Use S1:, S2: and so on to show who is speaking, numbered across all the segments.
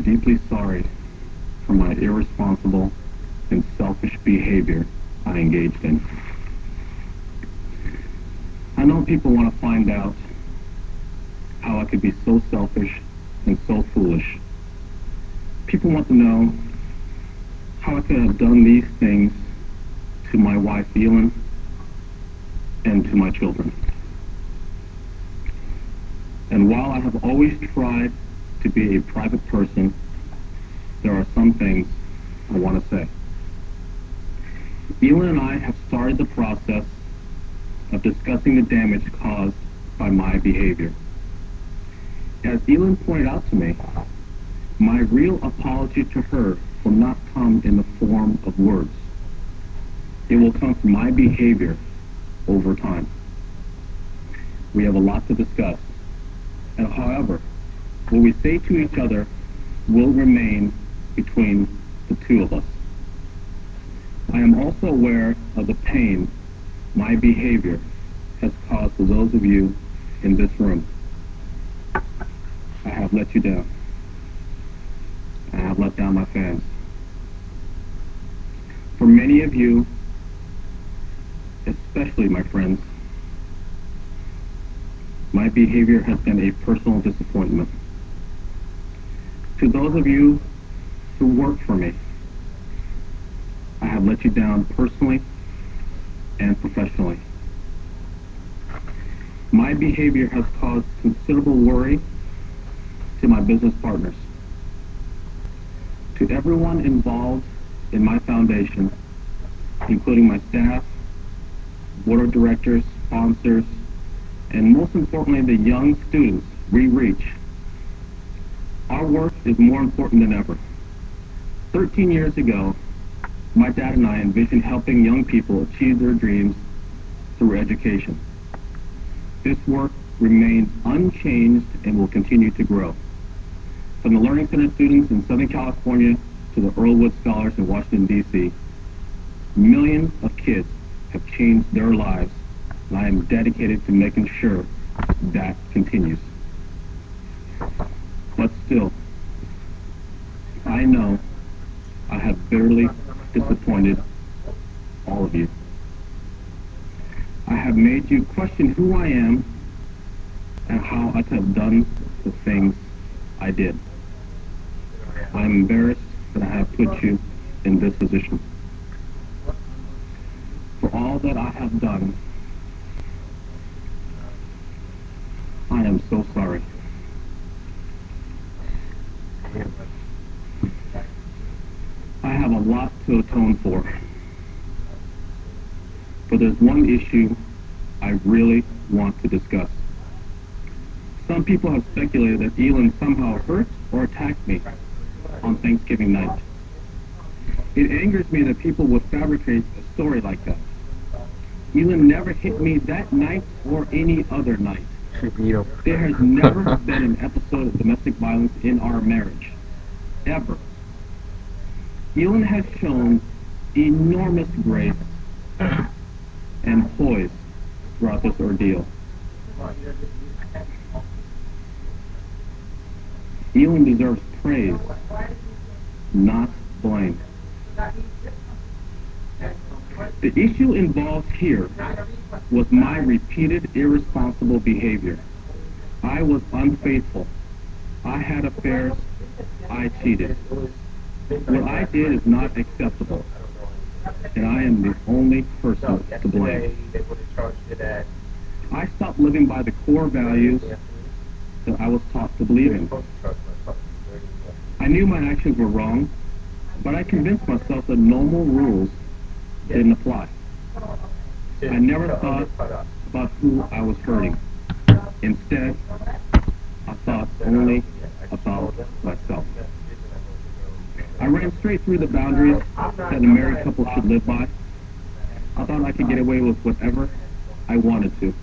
S1: deeply sorry for my irresponsible and selfish behavior I engaged in. I know people want to find out how I could be so selfish and so foolish. People want to know how I could have done these things to my wife, Elin, and to my children. And while I have always tried to be a private person, there are some things I want to say. Elin and I have started the process of discussing the damage caused by my behavior. As Elin pointed out to me, my real apology to her will not come in the form of words. It will come from my behavior over time. We have a lot to discuss. And however, what we say to each other will remain between the two of us. I am also aware of the pain my behavior has caused to those of you in this room. I have let you down. I have let down my fans. For many of you, especially my friends, my behavior has been a personal disappointment. To those of you who work for me, I have let you down personally and professionally. My behavior has caused considerable worry to my business partners. To everyone involved in my foundation, including my staff, board of directors, sponsors, and most importantly, the young students we reach. Our work is more important than ever. 13 years ago, my dad and I envisioned helping young people achieve their dreams through education. This work remains unchanged and will continue to grow. From the Learning Center students in Southern California to the Earlwood Scholars in Washington, D.C., millions of kids have changed their lives, and I am dedicated to making sure that continues. But still, I know I have bitterly disappointed all of you. I have made you question who I am and how I could have done the things I did. I am embarrassed that I have put you in this position. For all that I have done, I am so sorry. I have a lot to atone for. But there's one issue I really want to discuss. Some people have speculated that Elin somehow hurt or attacked me on Thanksgiving night. It angers me that people would fabricate a story like that. Elin never hit me that night or any other night. There has never been an episode of domestic violence in our marriage. Ever. Elin has shown enormous grace and poise throughout this ordeal. Elin deserves praise, not blame. The issue involved here was my repeated irresponsible behavior. I was unfaithful. I had affairs. I cheated. What I did is not acceptable, and I am the only person to blame. I stopped living by the core values that I was taught to believe in. I knew my actions were wrong, but I convinced myself that normal rules didn't apply. I never thought about who I was hurting. Instead, I thought only about myself. I ran straight through the boundaries that a married couple should live by. I thought I could get away with whatever I wanted to.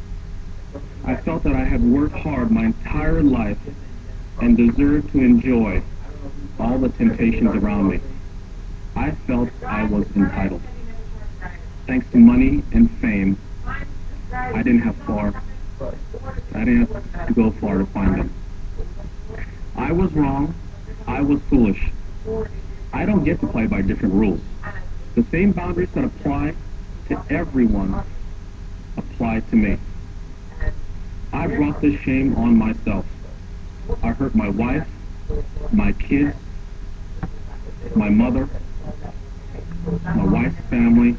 S1: I felt that I had worked hard my entire life and deserved to enjoy all the temptations around me. I felt I was entitled. Thanks to money and fame, I didn't have to go far to find them. I was wrong, I was foolish. I don't get to play by different rules. The same boundaries that apply to everyone apply to me. I brought this shame on myself. I hurt my wife, my kids, my mother, my wife's family,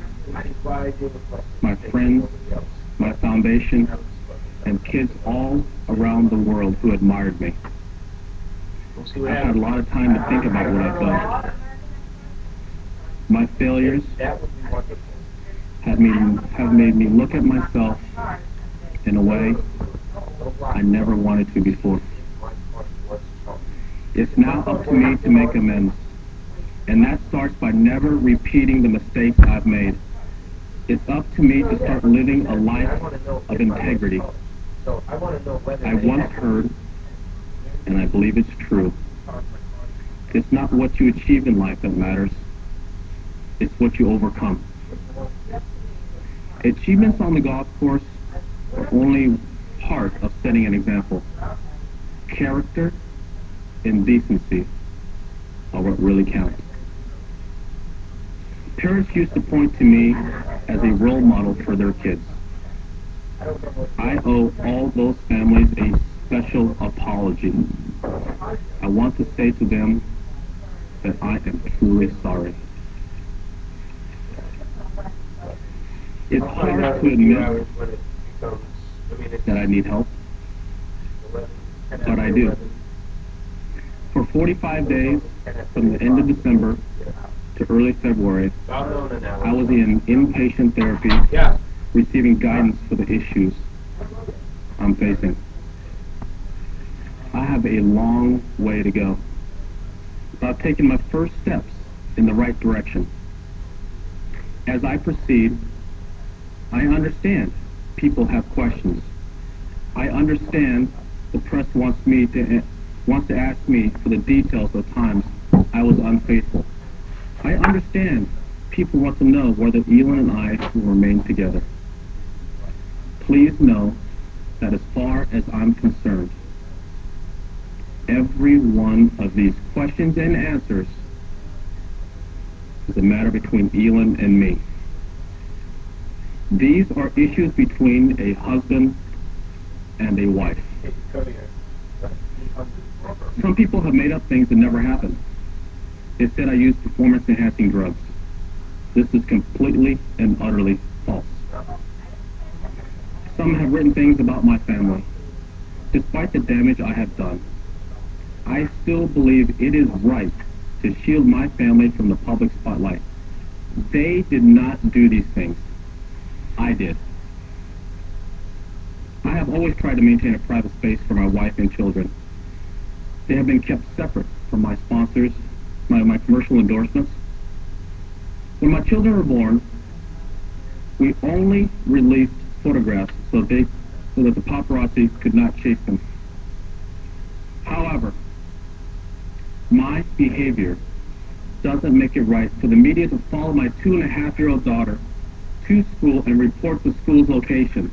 S1: my friends, my foundation, and kids all around the world who admired me. I've had a lot of time to think about what I've done. My failures have made me look at myself in a way I never wanted to before. It's now up to me to make amends, and that starts by never repeating the mistakes I've made. It's up to me to start living a life of integrity. I once heard, and I believe it's true, it's not what you achieve in life that matters, it's what you overcome. Achievements on the golf course are only part of setting an example. Character and decency are what really counts. Parents used to point to me as a role model for their kids. I owe all those families a special apology. I want to say to them that I am truly sorry. It's hard to admit that I need help, but I do. For 45 days, from the end of December to early February, I was in inpatient therapy, receiving guidance for the issues I'm facing. I have a long way to go, but I've taken my first steps in the right direction. As I proceed, I understand people have questions. I understand the press wants to ask me for the details of times I was unfaithful. I understand people want to know whether Elin and I will remain together. Please know that as far as I'm concerned, every one of these questions and answers is a matter between Elin and me. These are issues between a husband and a wife. Some people have made up things that never happened. They said I used performance-enhancing drugs. This is completely and utterly false. Some have written things about my family. Despite the damage I have done, I still believe it is right to shield my family from the public spotlight. They did not do these things. I did. I have always tried to maintain a private space for my wife and children. They have been kept separate from my sponsors, my commercial endorsements. When my children were born, we only released photographs so that the paparazzi could not chase them. However, my behavior doesn't make it right for the media to follow my 2.5-year-old daughter to school and report the school's location.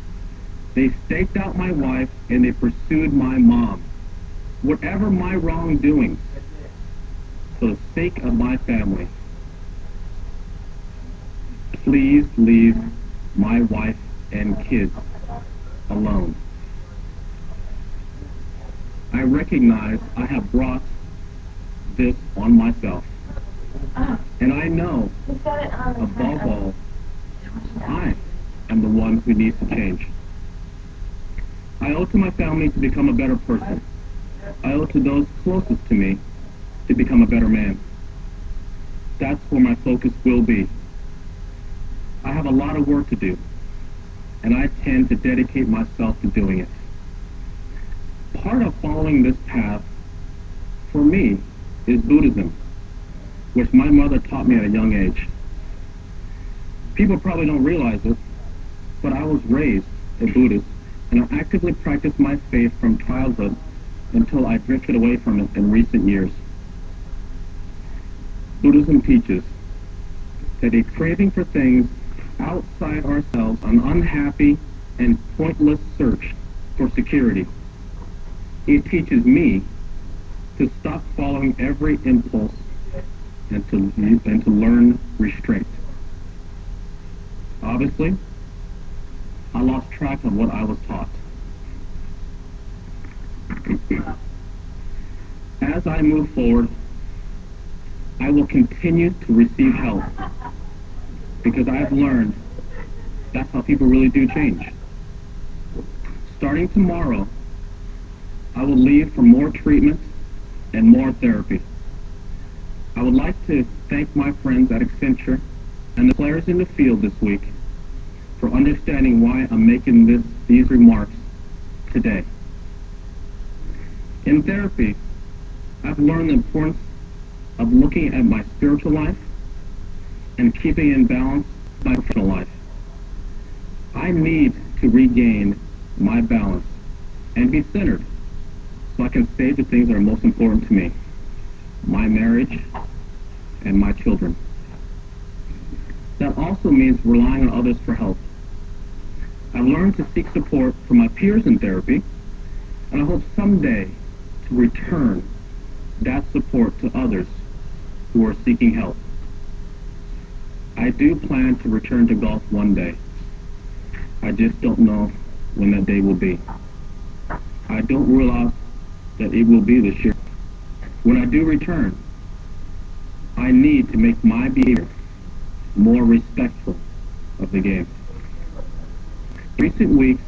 S1: They staked out my wife and they pursued my mom. Whatever my wrongdoings, for the sake of my family, please leave my wife and kids alone. I recognize I have brought this on myself. And I know, above all, I am the one who needs to change. I owe to my family to become a better person. I owe to those closest to me to become a better man. That's where my focus will be. I have a lot of work to do, and I tend to dedicate myself to doing it. Part of following this path, for me, is Buddhism, which my mother taught me at a young age. People probably don't realize it, but I was raised a Buddhist, and I actively practiced my faith from childhood until I drifted away from it in recent years. Buddhism teaches that a craving for things outside ourselves, an unhappy and pointless search for security. It teaches me to stop following every impulse and to learn restraint. Obviously, I lost track of what I was taught. As I move forward, I will continue to receive help because I have learned that's how people really do change. Starting tomorrow, I will leave for more treatment and more therapy. I would like to thank my friends at Accenture and the players in the field this week for understanding why I'm making these remarks today. In therapy, I've learned the importance of looking at my spiritual life and keeping in balance my professional life. I need to regain my balance and be centered so I can say the things that are most important to me, my marriage and my children. That also means relying on others for help. I've learned to seek support from my peers in therapy, and I hope someday to return that support to others who are seeking help. I do plan to return to golf one day. I just don't know when that day will be. I don't rule out that it will be this year. When I do return, I need to make my behavior more respectful of the game. In recent weeks,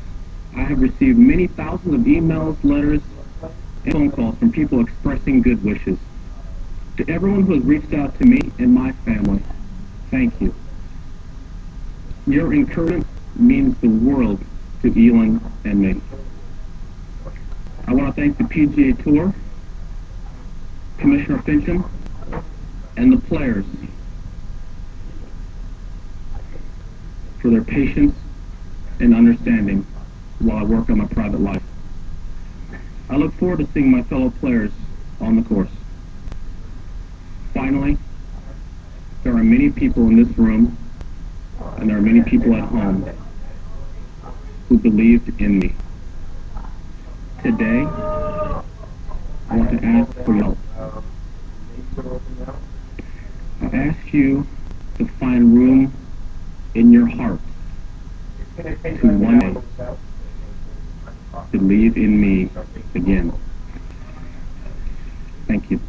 S1: I have received many thousands of emails, letters, and phone calls from people expressing good wishes. To everyone who has reached out to me and my family, thank you. Your encouragement means the world to Elon and me. I want to thank the PGA Tour, Commissioner Fincham, and the players for their patience and understanding while I work on my private life. I look forward to seeing my fellow players on the course. Finally, there are many people in this room, and there are many people at home who believed in me. Today, I want to ask for your help. I ask you to find room in your heart to one day believe in me again. Thank you.